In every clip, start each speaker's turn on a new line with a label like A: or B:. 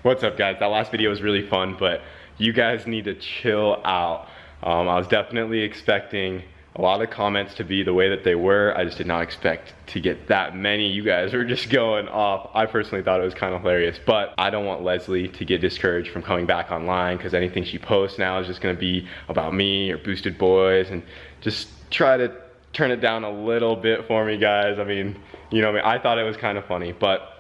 A: What's up, guys? That last video was really fun, but you guys need to chill out. I was definitely expecting a lot of comments to be the way that they were. I just did not expect to get that many. You guys were just going off. I personally thought it was kind of hilarious, but I don't want Leslie to get discouraged from coming back online, because anything she posts now is just gonna be about me or Boostedboiz, and just try to turn it down a little bit for me, guys. I mean, you know what I mean? I thought it was kind of funny, but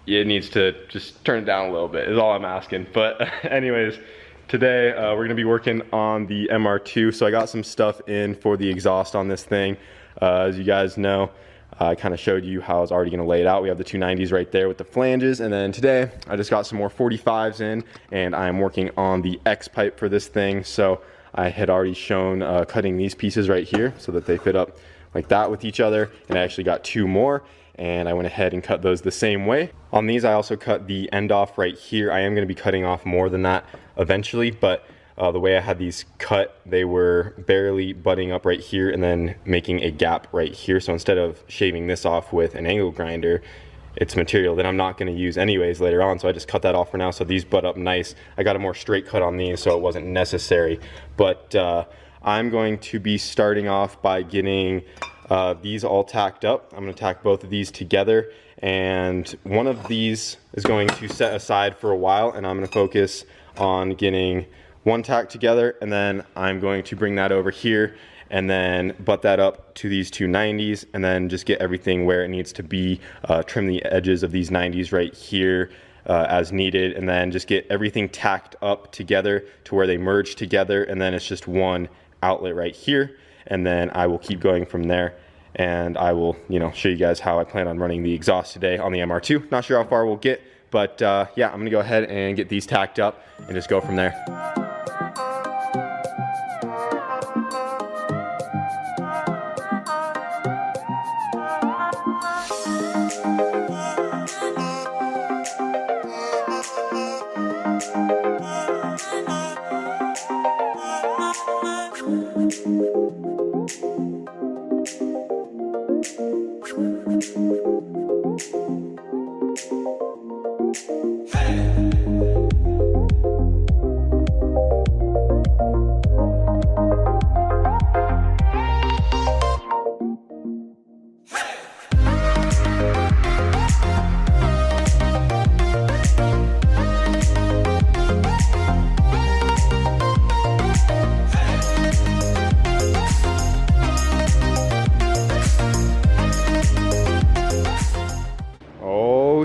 A: it needs to just turn it down a little bit is all I'm asking. But anyways, today we're gonna be working on the MR2. So I got some stuff in for the exhaust on this thing. As you guys know, I kind of showed you how I was already gonna lay it out. We have the 290s right there with the flanges, and then today I just got some more 45s in, and I'm working on the X pipe for this thing. So I had already shown cutting these pieces right here so that they fit up like that with each other, and I actually got 2 more, and I went ahead and cut those the same way. On these, I also cut the end off right here. I am gonna be cutting off more than that eventually, but the way I had these cut, they were barely butting up right here and then making a gap right here. So instead of shaving this off with an angle grinder, it's material that I'm not gonna use anyways later on, so I just cut that off for now, so these butt up nice. I got a more straight cut on these, so it wasn't necessary. But I'm going to be starting off by getting these all tacked up. I'm gonna tack both of these together, and one of these is going to set aside for a while, and I'm gonna focus on getting one tack together, and then I'm going to bring that over here and then butt that up to these 290s, and then just get everything where it needs to be, trim the edges of these 90s right here as needed, and then just get everything tacked up together to where they merge together, and then it's just one outlet right here, and then I will keep going from there, and I will, you know, show you guys how I plan on running the exhaust today on the MR2. Not sure how far we'll get, but yeah, I'm gonna go ahead and get these tacked up and just go from there.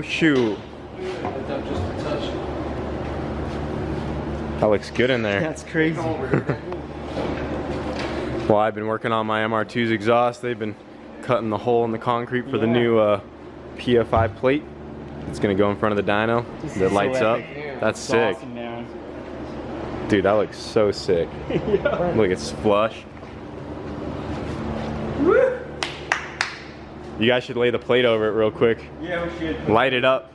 A: Shoot. That looks good in there.
B: That's crazy.
A: Well, I've been working on my MR2's exhaust. They've been cutting the hole in the concrete for the new PFI plate. It's gonna go in front of the dyno that lights up. That's sick.
B: Awesome, man.
A: Dude, that looks so sick.
B: Yeah.
A: Look, it's flush.
B: Woo!
A: You guys should lay the plate over it real quick.
B: Yeah, we should.
A: Light it up.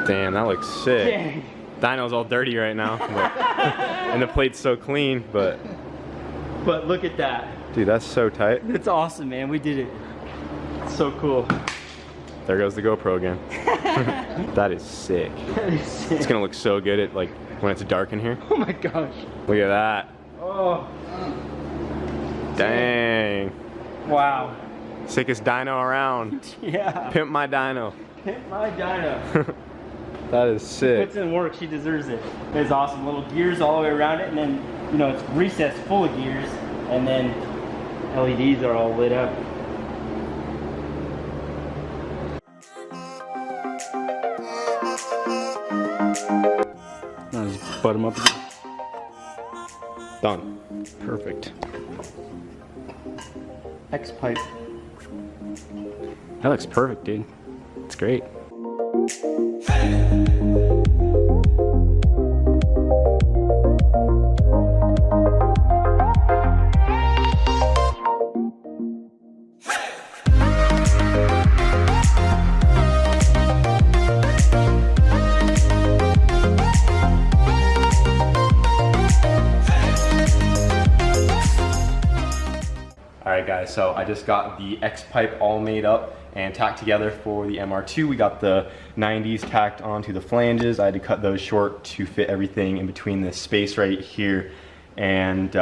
A: Damn, that looks sick.
B: Dang.
A: Dyno's all dirty right now, and the plate's so clean, but
B: look at that.
A: dude, that's so tight.
B: It's awesome, man. We did it. It's so cool.
A: There goes the GoPro again. That is sick.
B: That is sick.
A: It's gonna look so good at like when it's dark in here.
B: Oh my gosh.
A: Look at that.
B: Oh.
A: Dang.
B: Wow.
A: Sickest dyno around.
B: Yeah.
A: Pimp my dyno.
B: Hit my dyno.
A: That is
B: She
A: sick.
B: puts in work. She deserves it. It's awesome. Little gears all the way around it, and then, you know, it's recessed full of gears, and then LEDs are all lit up. Now just butt them up again.
A: Done.
B: Perfect. X pipe.
C: That looks perfect, dude. It's great.
A: All right, Alright guys, so I just got the X pipe all made up and tacked together for the MR2. We got the 90s tacked onto the flanges. I had to cut those short to fit everything in between this space right here. And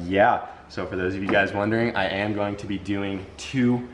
A: yeah, so for those of you guys wondering, I am going to be doing 2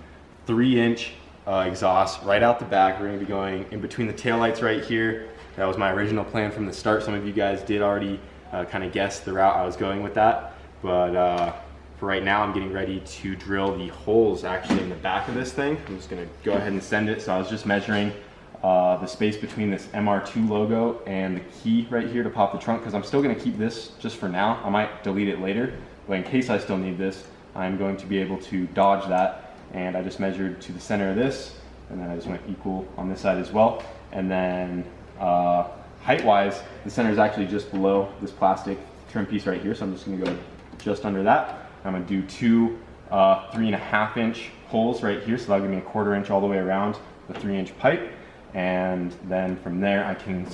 A: 3-inch exhausts right out the back. We're going to be going in between the taillights right here. That was my original plan from the start. Some of you guys did already kind of guess the route I was going with that. But for right now, I'm getting ready to drill the holes actually in the back of this thing. I'm just gonna go ahead and send it. So I was just measuring the space between this MR2 logo and the key right here to pop the trunk, because I'm still gonna keep this just for now. I might delete it later, but in case I still need this, I'm going to be able to dodge that. And I just measured to the center of this, and then I just went equal on this side as well. And then height-wise, the center is actually just below this plastic trim piece right here, so I'm just gonna go just under that. I'm gonna do 2 3.5-inch holes right here, so that'll give me a 1/4 inch all the way around the 3-inch pipe. And then from there, I can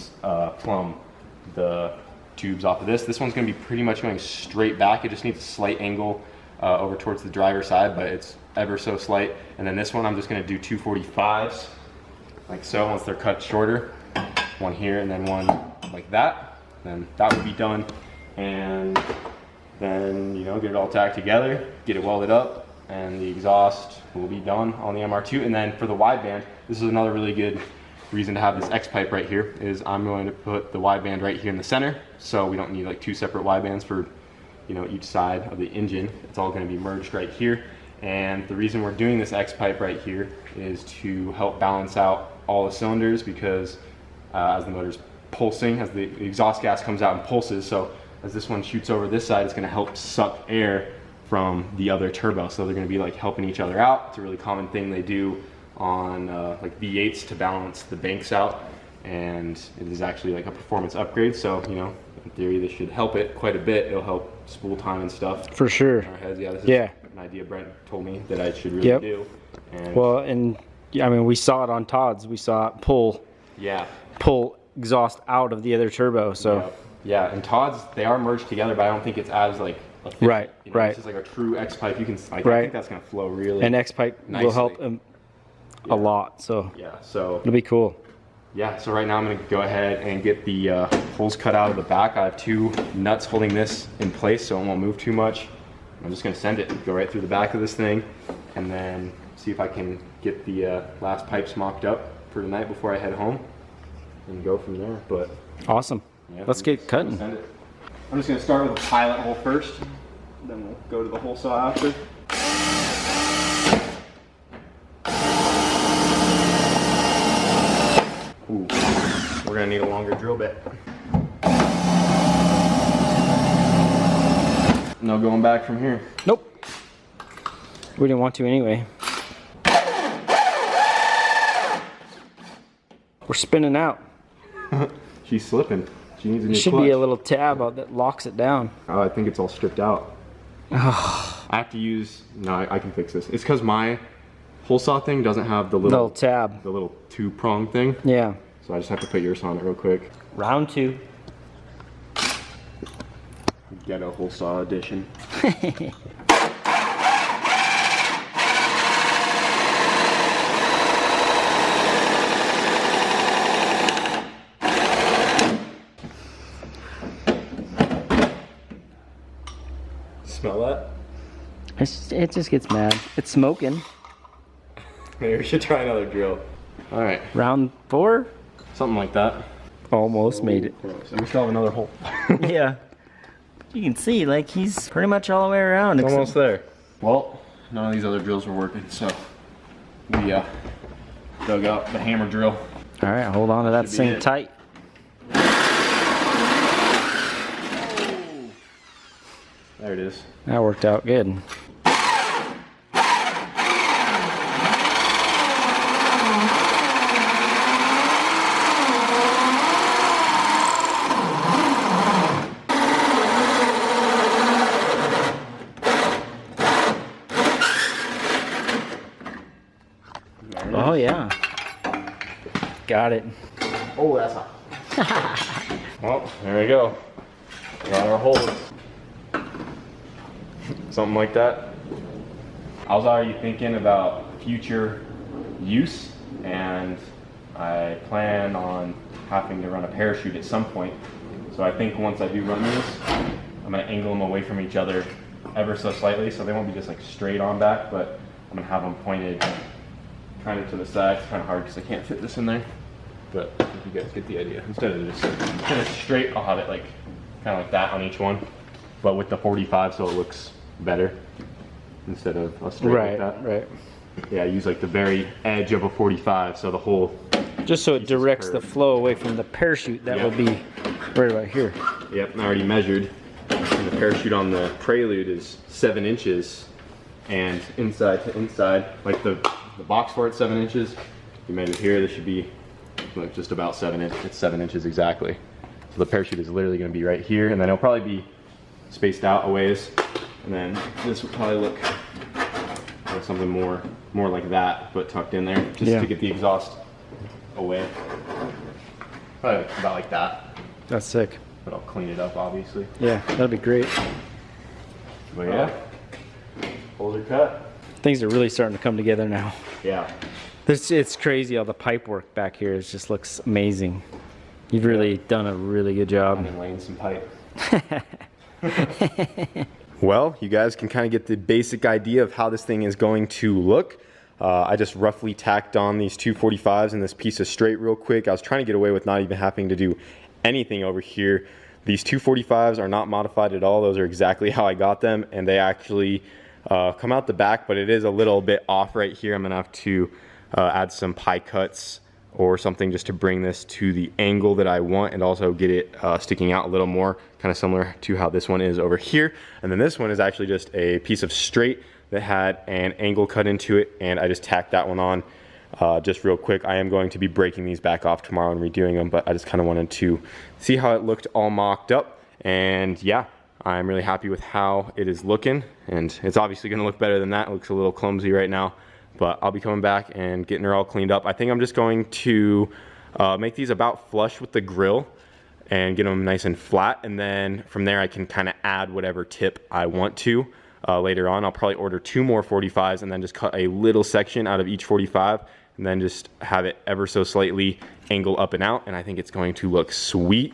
A: plumb the tubes off of this. This one's gonna be pretty much going straight back. It just needs a slight angle over towards the driver's side, but it's ever so slight. And then this one, I'm just gonna do 245s, like so, once they're cut shorter. One here, and then one like that. Then that would be done. And then, you know, get it all tacked together, get it welded up, and the exhaust will be done on the MR2. And then for the wideband, this is another really good reason to have this X pipe right here, is I'm going to put the wideband right here in the center, so we don't need like 2 separate widebands for, you know, each side of the engine. It's all going to be merged right here. And the reason we're doing this X pipe right here is to help balance out all the cylinders, because as the motor's pulsing, as the exhaust gas comes out and pulses, so as this one shoots over this side, it's going to help suck air from the other turbo. So they're going to be like helping each other out. It's a really common thing they do on like V8s to balance the banks out, and it is actually like a performance upgrade. So, you know, in theory, this should help it quite a bit. It'll help spool time and stuff.
C: For sure.
A: In our heads. Yeah, this is an idea Brent told me that I should really do. And
C: well, and I mean, we saw it on Todd's. We saw it pull exhaust out of the other turbo. So.
A: Yeah, and Todd's, they are merged together, but I don't think it's as like efficient.
C: Right,
A: you know,
C: right.
A: This is like a true X pipe. You can, like, I think that's gonna flow really.
C: And X pipe
A: nicely.
C: will help a lot. So
A: yeah, so
C: it'll be cool.
A: Yeah, so right now I'm gonna go ahead and get the holes cut out of the back. I have 2 nuts holding this in place, so it won't move too much. I'm just gonna send it, go right through the back of this thing, and then see if I can get the last pipes mocked up for tonight before I head home, and go from there. But
C: awesome. Yeah, let's get cutting.
A: I'm just going to start with a pilot hole first, then we'll go to the hole saw after. Ooh, we're going to need a longer drill bit. No going back from here.
C: Nope. We didn't want to anyway. We're spinning out.
A: She's slipping. She needs a new
C: There should
A: clutch.
C: be a little tab out that locks it down.
A: Oh, I think it's all stripped out. I have to use, no, I can fix this. It's because my hole saw thing doesn't have the little
C: tab.
A: The little 2-prong thing.
C: Yeah.
A: So I just have to put yours on it real quick.
C: Round 2.
A: Ghetto hole saw edition. Smell that?
C: It just gets mad. It's smoking.
A: Maybe we should try another drill. All right.
C: Round 4?
A: Something like that.
C: Almost made it.
A: And we still have another hole.
C: Yeah. You can see, like, he's pretty much all the way around.
A: It's almost there. Well, none of these other drills were working, so we dug out the hammer drill.
C: All right, hold on to that thing tight.
A: There it is.
C: That worked out good. Oh yeah. Got it.
A: Oh, that's hot. Well, there we go. Got our holes. Something like that. I was already thinking about future use, and I plan on having to run a parachute at some point. So I think once I do run these, I'm gonna angle them away from each other ever so slightly, so they won't be just like straight on back, but I'm gonna have them pointed kind of to the side. It's kind of hard because I can't fit this in there, but I think you guys get the idea. Instead of just kind of straight, I'll have it like kind of like that on each one, but with the 45 so it looks better instead of a straight like that.
C: Right.
A: Yeah, I use like the very edge of a 45, so the whole
C: just so it directs the flow away from the parachute. That will be right about here.
A: Yep, I already measured. And the parachute on the Prelude is 7 inches, and inside to inside, like the box for it 7 inches. You measure here, this should be like just about 7 inches. It's 7 inches exactly. So the parachute is literally going to be right here, and then it'll probably be spaced out a ways, and then this would probably look like something more like that, but tucked in there, just to get the exhaust away. Probably about like that.
C: That's sick.
A: But I'll clean it up, obviously.
C: Yeah, that'd be great.
A: But yeah, holes are cut.
C: Things are really starting to come together now.
A: Yeah.
C: It's crazy how the pipe work back here just looks amazing. You've really done a really good job.
A: I've been laying some pipe. Well, you guys can kind of get the basic idea of how this thing is going to look. I just roughly tacked on these 245s and this piece of straight real quick. I was trying to get away with not even having to do anything over here. These 245s are not modified at all. Those are exactly how I got them, and they actually come out the back, but it is a little bit off right here. I'm gonna have to add some pie cuts or something just to bring this to the angle that I want, and also get it sticking out a little more, kind of similar to how this one is over here. And then this one is actually just a piece of straight that had an angle cut into it, and I just tacked that one on just real quick. I am going to be breaking these back off tomorrow and redoing them, but I just kind of wanted to see how it looked all mocked up. And yeah, I'm really happy with how it is looking, and it's obviously going to look better than that. It looks a little clumsy right now, but I'll be coming back and getting her all cleaned up. I think I'm just going to make these about flush with the grill and get them nice and flat, and then from there I can kind of add whatever tip I want to later on. I'll probably order 2 more 45s and then just cut a little section out of each 45, and then just have it ever so slightly angle up and out, and I think it's going to look sweet.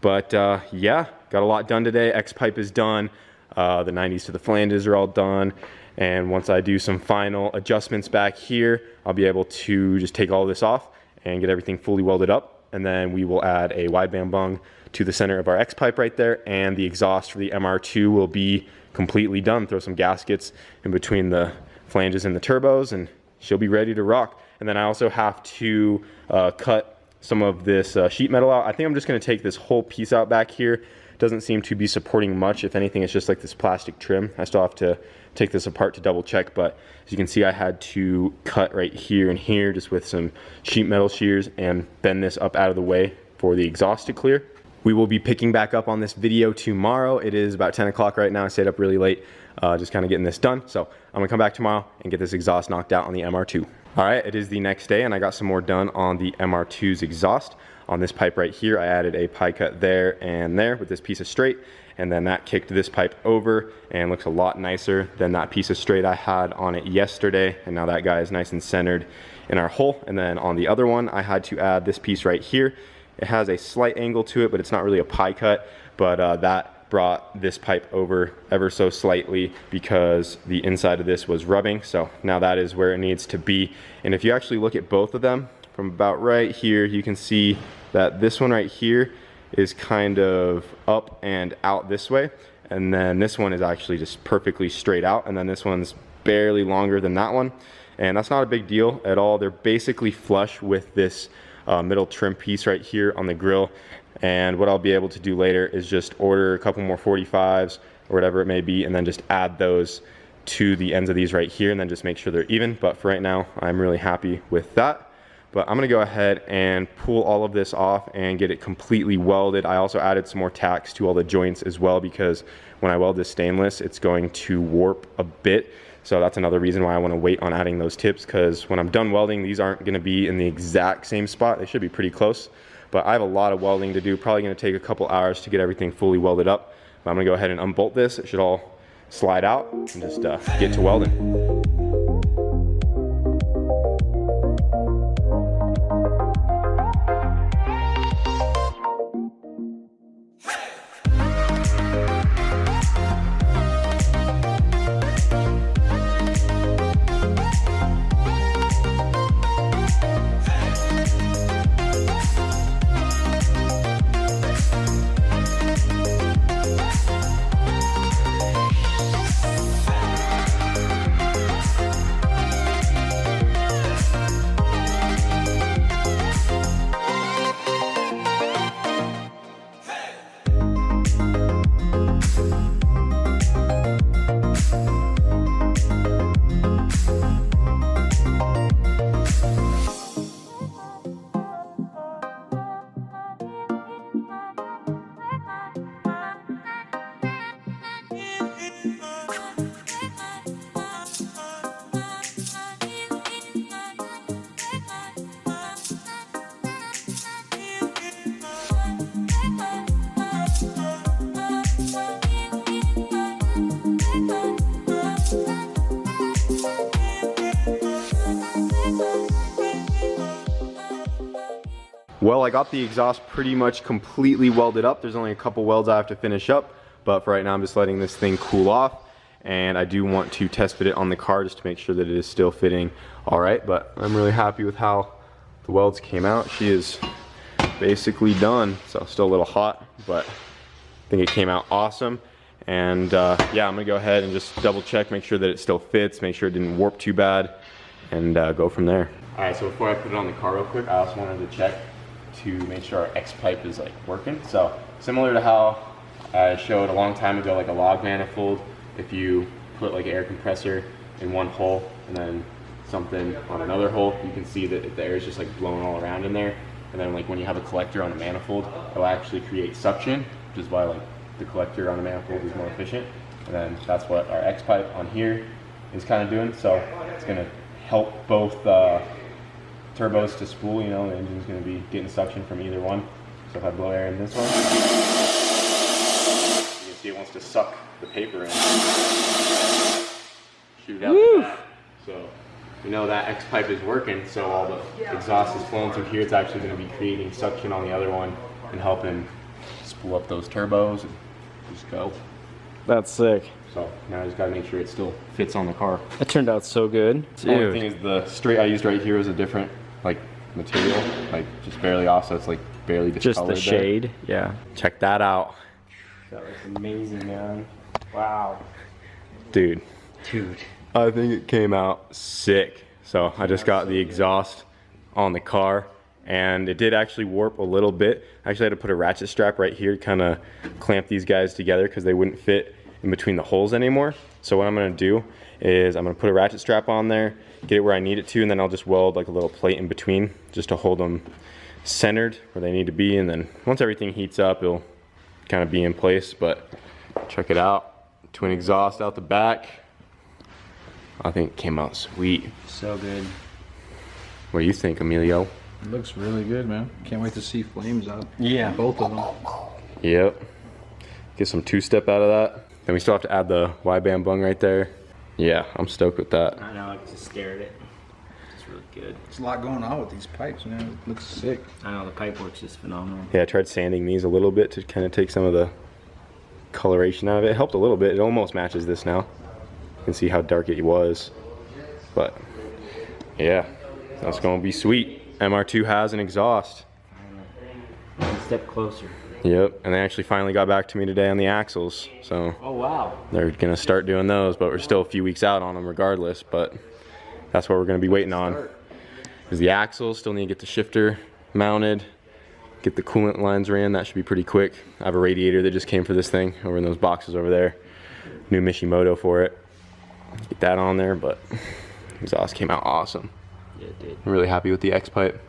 A: But yeah, got a lot done today. X-pipe is done, the 90s to the flanges are all done, and once I do some final adjustments back here, I'll be able to just take all this off and get everything fully welded up, and then we will add a wideband bung to the center of our X-pipe right there, and the exhaust for the MR2 will be completely done. Throw some gaskets in between the flanges and the turbos, and she'll be ready to rock. And then I also have to cut some of this sheet metal out. I think I'm just going to take this whole piece out back here. Doesn't seem to be supporting much. If anything, it's just like this plastic trim. I still have to take this apart to double check, but as you can see, I had to cut right here and here just with some sheet metal shears and bend this up out of the way for the exhaust to clear. We will be picking back up on this video tomorrow. It is about 10 o'clock right now. I stayed up really late, just kind of getting this done. So I'm gonna come back tomorrow and get this exhaust knocked out on the MR2. All right, it is the next day, and I got some more done on the MR2's exhaust. On this pipe right here, I added a pie cut there and there with this piece of straight, and then that kicked this pipe over and looks a lot nicer than that piece of straight I had on it yesterday. And now that guy is nice and centered in our hole. And then on the other one, I had to add this piece right here. It has a slight angle to it, but it's not really a pie cut, but that brought this pipe over ever so slightly because the inside of this was rubbing. So now that is where it needs to be. And if you actually look at both of them from about right here, you can see that this one right here is kind of up and out this way, and then this one is actually just perfectly straight out, and then this one's barely longer than that one, and that's not a big deal at all. They're basically flush with this middle trim piece right here on the grill. And what I'll be able to do later is just order a couple more 45s or whatever it may be, and then just add those to the ends of these right here, and then just make sure they're even. But for right now, I'm really happy with that. But I'm gonna go ahead and pull all of this off and get it completely welded. I also added some more tacks to all the joints as well, because when I weld this stainless, it's going to warp a bit. So that's another reason why I want to wait on adding those tips, because when I'm done welding, these aren't going to be in the exact same spot. They should be pretty close, but I have a lot of welding to do. Probably going to take a couple hours to get everything fully welded up. But I'm going to go ahead and unbolt this. It should all slide out and just get to welding. Well, I got the exhaust pretty much completely welded up. There's only a couple welds I have to finish up, but for right now I'm just letting this thing cool off, and I do want to test fit it on the car just to make sure that it is still fitting all right. But I'm really happy with how the welds came out. She is basically done, so still a little hot, but I think it came out awesome. And yeah, I'm gonna go ahead and just double check, make sure that it still fits, make sure it didn't warp too bad, and go from there. All right, so before I put it on the car real quick, I also wanted to check to make sure our X pipe is like working. So similar to how I showed a long time ago, like a log manifold, if you put like an air compressor in one hole and then something on another hole, you can see that the air is just like blowing all around in there. And then like when you have a collector on a manifold, it'll actually create suction, which is why like the collector on a manifold is more efficient. And then that's what our X pipe on here is kind of doing. So it's gonna help both turbos to spool, you know, the engine's going to be getting suction from either one. So if I blow air in this one, you can see it wants to suck the paper in. Shoot out the back. So we know that X pipe is working, so all the exhaust is flowing through here. It's actually going to be creating suction on the other one and helping spool up those turbos and just go.
C: That's sick.
A: So now I just got to make sure it still fits on the car.
C: It turned out so good.
A: The only thing is the straight I used right here is a different like material, like just barely off, so it's like barely discolored.
C: Just the shade, yeah.
A: Check that out.
B: That looks amazing, man. Wow.
A: Dude.
B: Dude.
A: I think it came out sick. So I just got the exhaust on the car, and it did actually warp a little bit. I actually had to put a ratchet strap right here to kind of clamp these guys together because they wouldn't fit in between the holes anymore. So what I'm gonna do is I'm gonna put a ratchet strap on there, get it where I need it to, and then I'll just weld like a little plate in between just to hold them centered where they need to be. And then once everything heats up, it'll kind of be in place. But check it out, twin exhaust out the back. I think it came out sweet.
B: So good.
A: What do you think, Emilio?
D: It looks really good, man. Can't wait to see flames out.
B: Yeah.
D: Both of them.
A: Yep. Get some two-step out of that. Then we still have to add the Y-band bung right there. Yeah, I'm stoked with that.
B: I know, I just stare at it. It's really good.
D: There's a lot going on with these pipes, man. It looks sick.
B: I know, the pipe work's just phenomenal.
A: Yeah, I tried sanding these a little bit to kind of take some of the coloration out of it. It helped a little bit. It almost matches this now. You can see how dark it was. But yeah, that's gonna be sweet. MR2 has an exhaust.
B: One step closer.
A: Yep, and they actually finally got back to me today on the axles. So
B: Oh, wow.
A: they're gonna start doing those, but we're still a few weeks out on them regardless. But that's what we're gonna be waiting on. Is the axles, still need to get the shifter mounted, get the coolant lines ran. That should be pretty quick. I have a radiator that just came for this thing over in those boxes over there. New Mishimoto for it. Get that on there, but exhaust came out awesome.
B: Yeah, it did.
A: I'm really happy with the X pipe.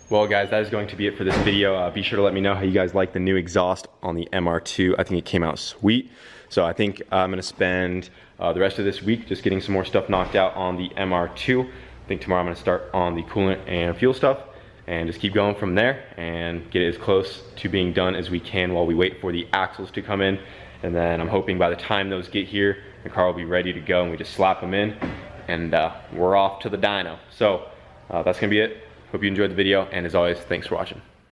A: Well guys, that is going to be it for this video. Be sure to let me know how you guys like the new exhaust on the MR2. I think it came out sweet. So I think I'm gonna spend the rest of this week just getting some more stuff knocked out on the MR2. I think tomorrow I'm gonna start on the coolant and fuel stuff and just keep going from there and get it as close to being done as we can while we wait for the axles to come in. And then I'm hoping by the time those get here, the car will be ready to go and we just slap them in and we're off to the dyno. So that's gonna be it. Hope you enjoyed the video, and as always, thanks for watching.